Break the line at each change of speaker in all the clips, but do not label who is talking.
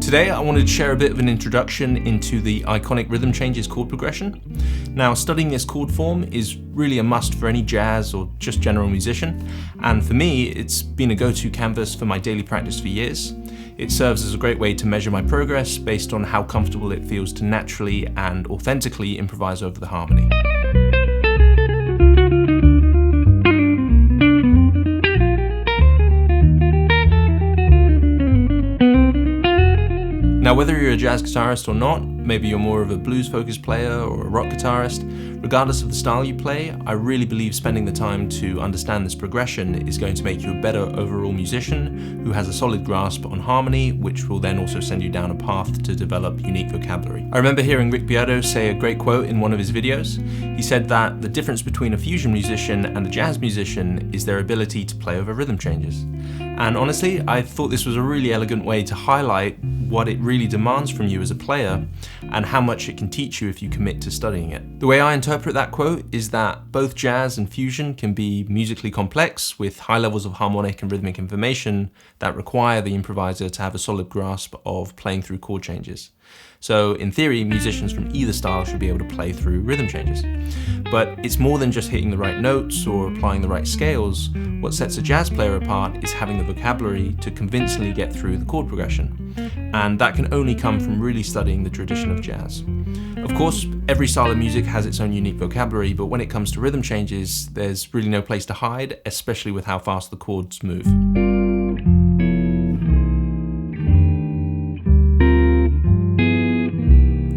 Today I wanted to share a bit of an introduction into the iconic rhythm changes chord progression. Now, studying this chord form is really a must for any jazz or just general musician, and for me it's been a go-to canvas for my daily practice for years. It serves as a great way to measure my progress based on how comfortable it feels to naturally and authentically improvise over the harmony. Now, whether you're a jazz guitarist or not, maybe you're more of a blues-focused player or a rock guitarist, regardless of the style you play, I really believe spending the time to understand this progression is going to make you a better overall musician who has a solid grasp on harmony, which will then also send you down a path to develop unique vocabulary. I remember hearing Rick Beato say a great quote in one of his videos. He said that the difference between a fusion musician and a jazz musician is their ability to play over rhythm changes. And honestly, I thought this was a really elegant way to highlight what it really demands from you as a player and how much it can teach you if you commit to studying it. The way I interpret that quote is that both jazz and fusion can be musically complex with high levels of harmonic and rhythmic information that require the improviser to have a solid grasp of playing through chord changes. So in theory, musicians from either style should be able to play through rhythm changes. But it's more than just hitting the right notes or applying the right scales. What sets a jazz player apart is having the vocabulary to convincingly get through the chord progression. And that can only come from really studying the tradition of jazz. Of course, every style of music has its own unique vocabulary, but when it comes to rhythm changes, there's really no place to hide, especially with how fast the chords move.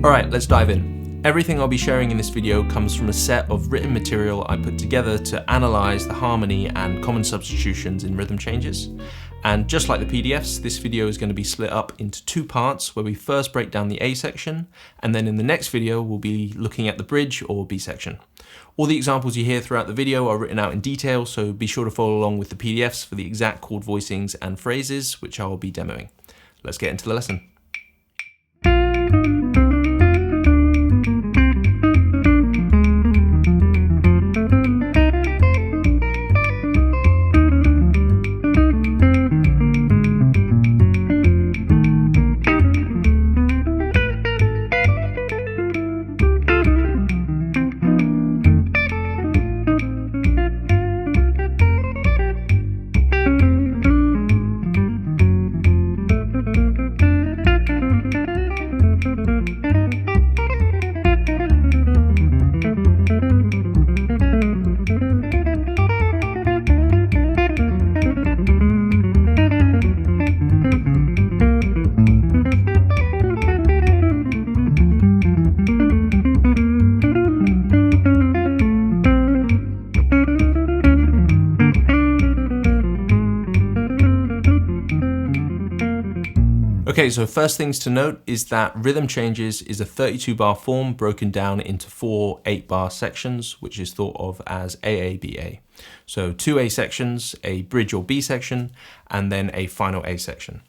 Alright, let's dive in. Everything I'll be sharing in this video comes from a set of written material I put together to analyze the harmony and common substitutions in rhythm changes. And just like the PDFs, this video is going to be split up into two parts where we first break down the A section, and then in the next video we'll be looking at the bridge or B section. All the examples you hear throughout the video are written out in detail, so be sure to follow along with the PDFs for the exact chord voicings and phrases which I will be demoing. Let's get into the lesson. Okay, so first things to note is that rhythm changes is a 32-bar form broken down into 4 8-bar sections, which is thought of as AABA. So 2 A sections, a bridge or B section, and then a final A section.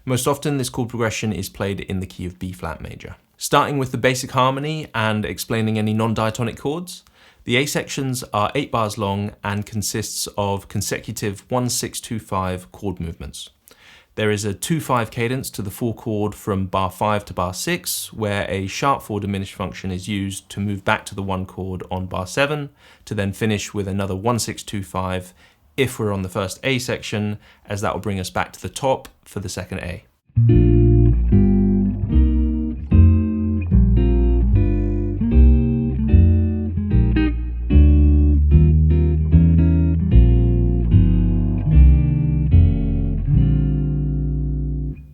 Most often this chord progression is played in the key of B flat major. Starting with the basic harmony and explaining any non-diatonic chords, the A sections are 8 bars long and consists of consecutive 1-6-2-5 chord movements. There is a 2-5 cadence to the 4 chord from bar 5 to bar 6, where a sharp 4 diminished function is used to move back to the 1 chord on bar 7, to then finish with another 1-6-2-5 if we're on the first A section, as that will bring us back to the top for the second A.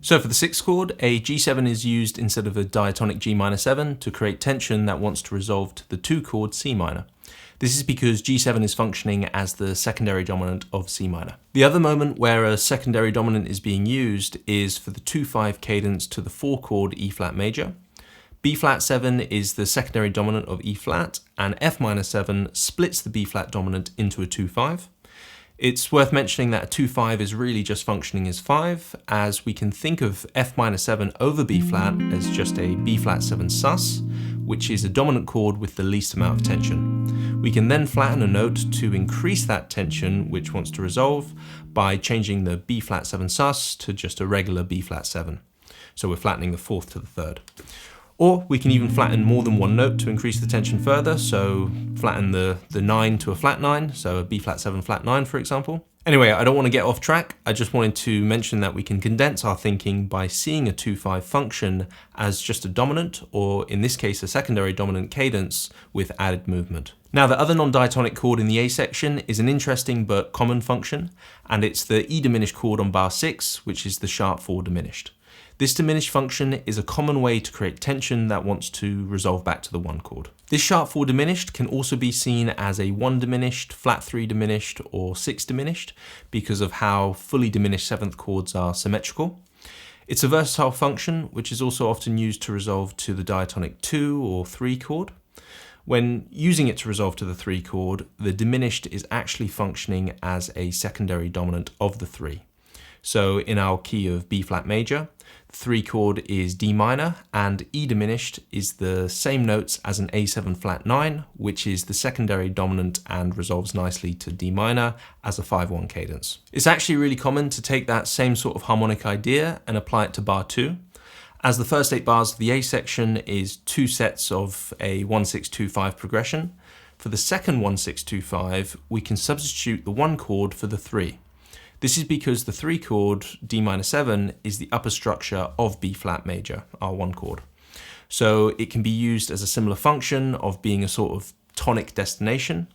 So for the 6th chord, a G7 is used instead of a diatonic G minor 7 to create tension that wants to resolve to the 2 chord C minor. This is because G7 is functioning as the secondary dominant of C minor. The other moment where a secondary dominant is being used is for the 2-5 cadence to the 4 chord E flat major. B flat 7 is the secondary dominant of E flat, and F minor 7 splits the B flat dominant into a 2-5. It's worth mentioning that a 2-5 is really just functioning as 5, as we can think of F minor 7 over B flat as just a B flat 7 sus, which is a dominant chord with the least amount of tension. We can then flatten a note to increase that tension which wants to resolve by changing the B flat 7 sus to just a regular B flat 7. So we're flattening the fourth to the third. Or we can even flatten more than one note to increase the tension further, so flatten the 9 to a flat 9, so a B flat 7 flat 9 for example. Anyway, I don't want to get off track. I just wanted to mention that we can condense our thinking by seeing a 2/5 function as just a dominant, or in this case a secondary dominant cadence with added movement. Now the other non-diatonic chord in the A section is an interesting but common function, and it's the E diminished chord on bar 6, which is the sharp 4 diminished. This diminished function is a common way to create tension that wants to resolve back to the 1 chord. This sharp 4 diminished can also be seen as a 1 diminished, flat 3 diminished, or 6 diminished because of how fully diminished 7th chords are symmetrical. It's a versatile function which is also often used to resolve to the diatonic 2 or 3 chord. When using it to resolve to the 3 chord, the diminished is actually functioning as a secondary dominant of the 3. So in our key of B flat major, the 3 chord is D minor, and E diminished is the same notes as an A7 flat 9, which is the secondary dominant and resolves nicely to D minor as a 5/1 cadence. It's actually really common to take that same sort of harmonic idea and apply it to bar 2. As the first 8 bars of the A section is 2 sets of a 1-6-2-5 progression, for the second 1-6-2-5 we can substitute the 1 chord for the 3. This is because the 3 chord, D minor 7, is the upper structure of B flat major, our 1 chord. So it can be used as a similar function of being a sort of tonic destination,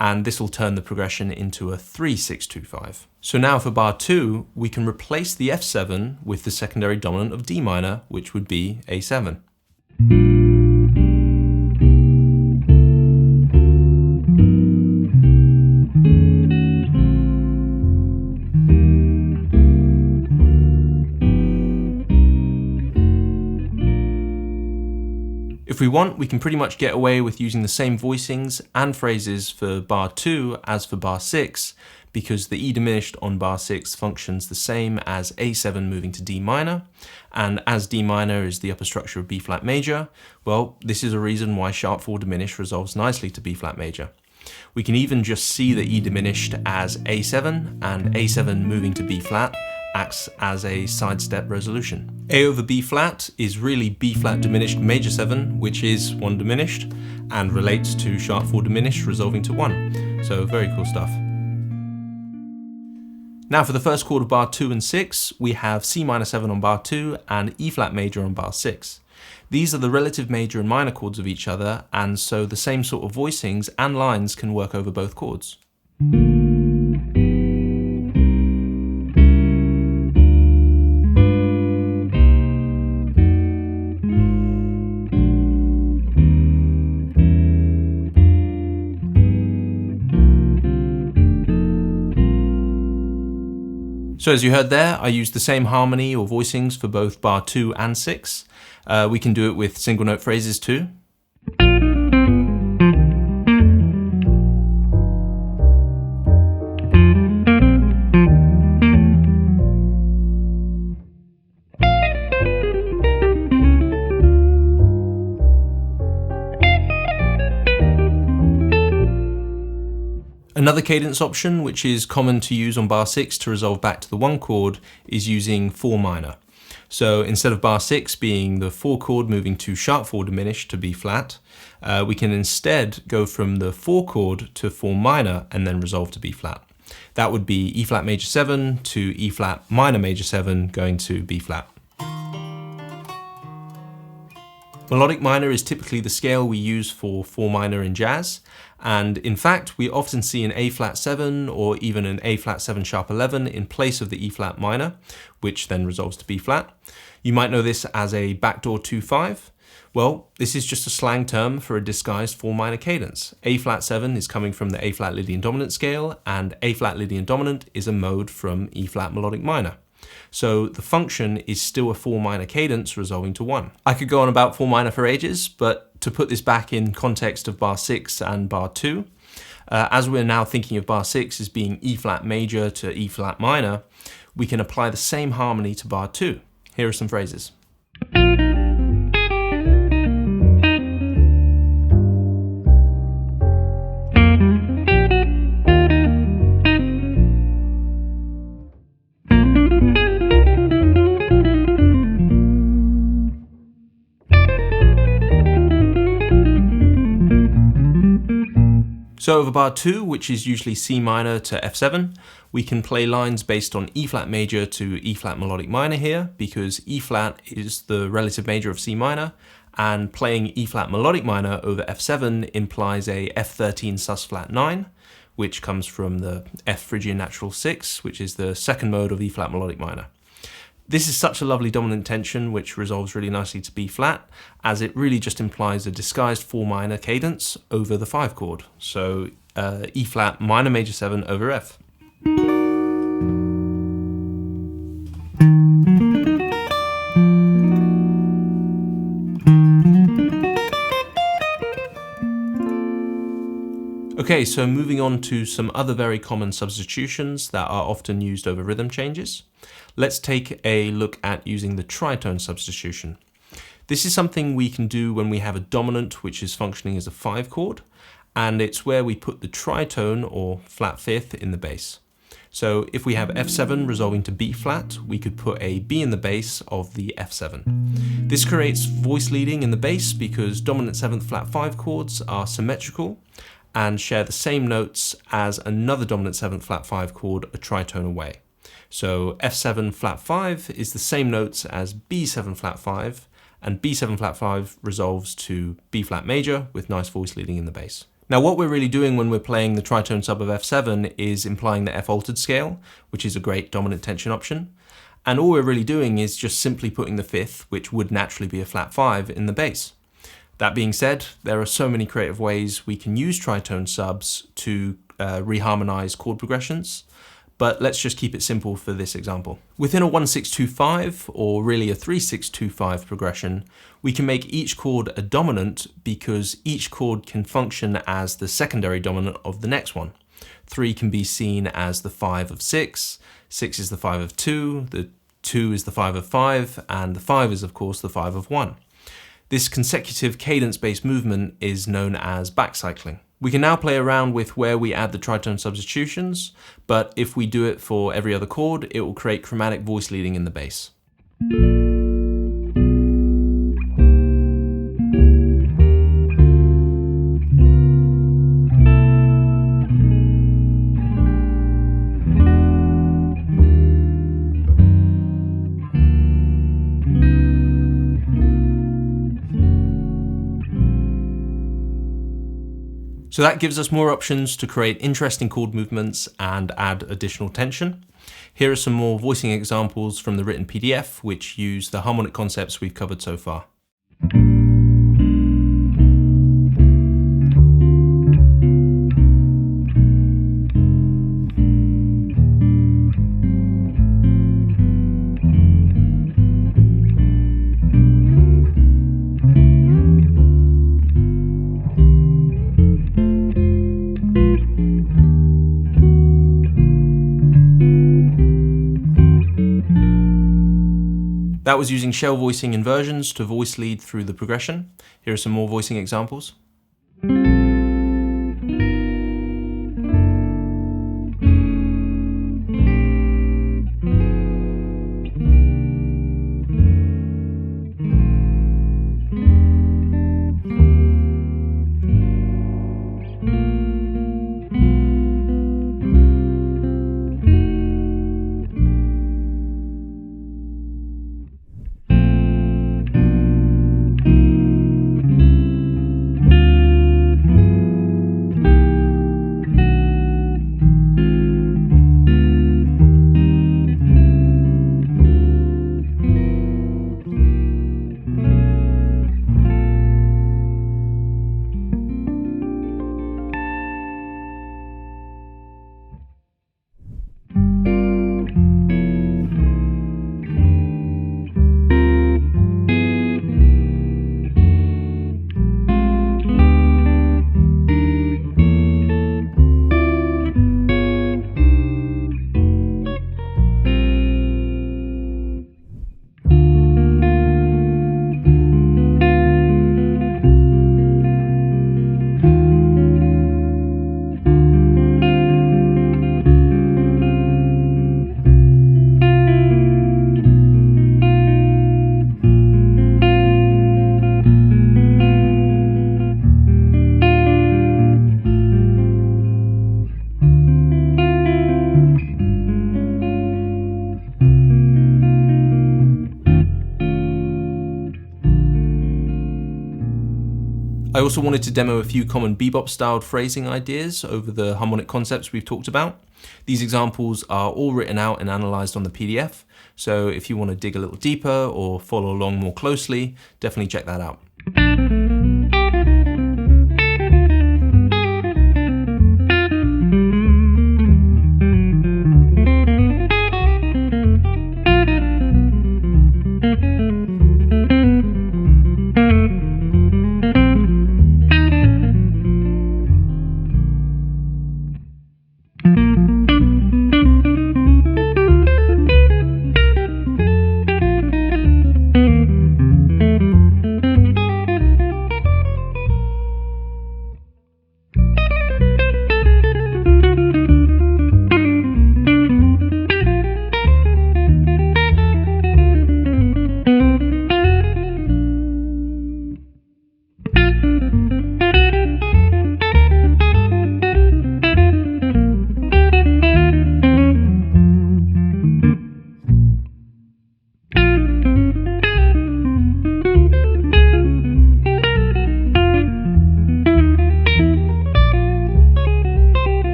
and this will turn the progression into a 3-6-2-5. So now for bar 2, we can replace the F7 with the secondary dominant of D minor, which would be A7. If we want, we can pretty much get away with using the same voicings and phrases for bar 2 as for bar 6, because the E diminished on bar 6 functions the same as A7 moving to D minor, and as D minor is the upper structure of B flat major, well, this is a reason why sharp 4 diminished resolves nicely to B flat major. We can even just see the E diminished as A7, and A7 moving to B flat acts as a sidestep resolution. A over B flat is really B flat diminished major 7, which is 1 diminished, and relates to sharp 4 diminished resolving to 1. So very cool stuff. Now for the first chord of bar 2 and 6, we have C minor 7 on bar 2 and E flat major on bar 6. These are the relative major and minor chords of each other, and so the same sort of voicings and lines can work over both chords. So as you heard there, I used the same harmony or voicings for both bar 2 and 6. We can do it with single note phrases too. Another cadence option, which is common to use on bar 6 to resolve back to the 1 chord, is using 4 minor. So instead of bar 6 being the 4 chord moving to sharp 4 diminished to B flat, we can instead go from the 4 chord to 4 minor and then resolve to B flat. That would be E flat major 7 to E flat minor major 7 going to B flat. Melodic minor is typically the scale we use for 4 minor in jazz, and in fact we often see an A flat 7 or even an A flat 7 sharp 11 in place of the E flat minor, which then resolves to B flat. You might know this as a backdoor 2/5. Well, this is just a slang term for a disguised 4 minor cadence. A flat 7 is coming from the A flat Lydian dominant scale, and A flat Lydian dominant is a mode from E flat melodic minor. So the function is still a 4 minor cadence resolving to 1. I could go on about 4 minor for ages, but to put this back in context of bar 6 and bar 2, as we're now thinking of bar 6 as being E flat major to E flat minor, we can apply the same harmony to bar 2. Here are some phrases. So over bar 2, which is usually C minor to F7, we can play lines based on E flat major to E flat melodic minor here, because E flat is the relative major of C minor, and playing E flat melodic minor over F7 implies a F13 sus flat 9, which comes from the F Phrygian natural 6, which is the second mode of E flat melodic minor. This is such a lovely dominant tension which resolves really nicely to B flat, as it really just implies a disguised 4 minor cadence over the 5 chord. So E flat minor major 7 over F. Okay, so moving on to some other very common substitutions that are often used over rhythm changes. Let's take a look at using the tritone substitution. This is something we can do when we have a dominant which is functioning as a 5 chord, and it's where we put the tritone or flat fifth in the bass. So if we have F7 resolving to B flat, we could put a B in the bass of the F7. This creates voice leading in the bass because dominant 7th flat 5 chords are symmetrical and share the same notes as another dominant 7th flat 5 chord a tritone away. So F7 flat 5 is the same notes as B7 flat 5, and B7 flat 5 resolves to B flat major with nice voice leading in the bass. Now what we're really doing when we're playing the tritone sub of F7 is implying the F altered scale, which is a great dominant tension option. And all we're really doing is just simply putting the fifth, which would naturally be a flat 5, in the bass. That being said, there are so many creative ways we can use tritone subs to reharmonize chord progressions, but let's just keep it simple for this example. Within a 1-6-2-5, or really a 3-6-2-5 progression, we can make each chord a dominant because each chord can function as the secondary dominant of the next one. 3 can be seen as the 5 of 6, 6 is the 5 of 2, the 2 is the 5 of 5, and the 5 is of course the 5 of 1. This consecutive cadence-based movement is known as backcycling. We can now play around with where we add the tritone substitutions, but if we do it for every other chord, it will create chromatic voice leading in the bass. So that gives us more options to create interesting chord movements and add additional tension. Here are some more voicing examples from the written PDF, which use the harmonic concepts we've covered so far. That was using shell voicing inversions to voice lead through the progression. Here are some more voicing examples. I also wanted to demo a few common bebop-styled phrasing ideas over the harmonic concepts we've talked about. These examples are all written out and analysed on the PDF, so if you want to dig a little deeper or follow along more closely, definitely check that out.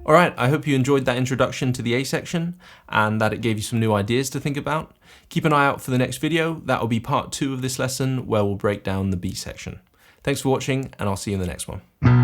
Alright, I hope you enjoyed that introduction to the A section and that it gave you some new ideas to think about. Keep an eye out for the next video. That will be part 2 of this lesson where we'll break down the B section. Thanks for watching, and I'll see you in the next one.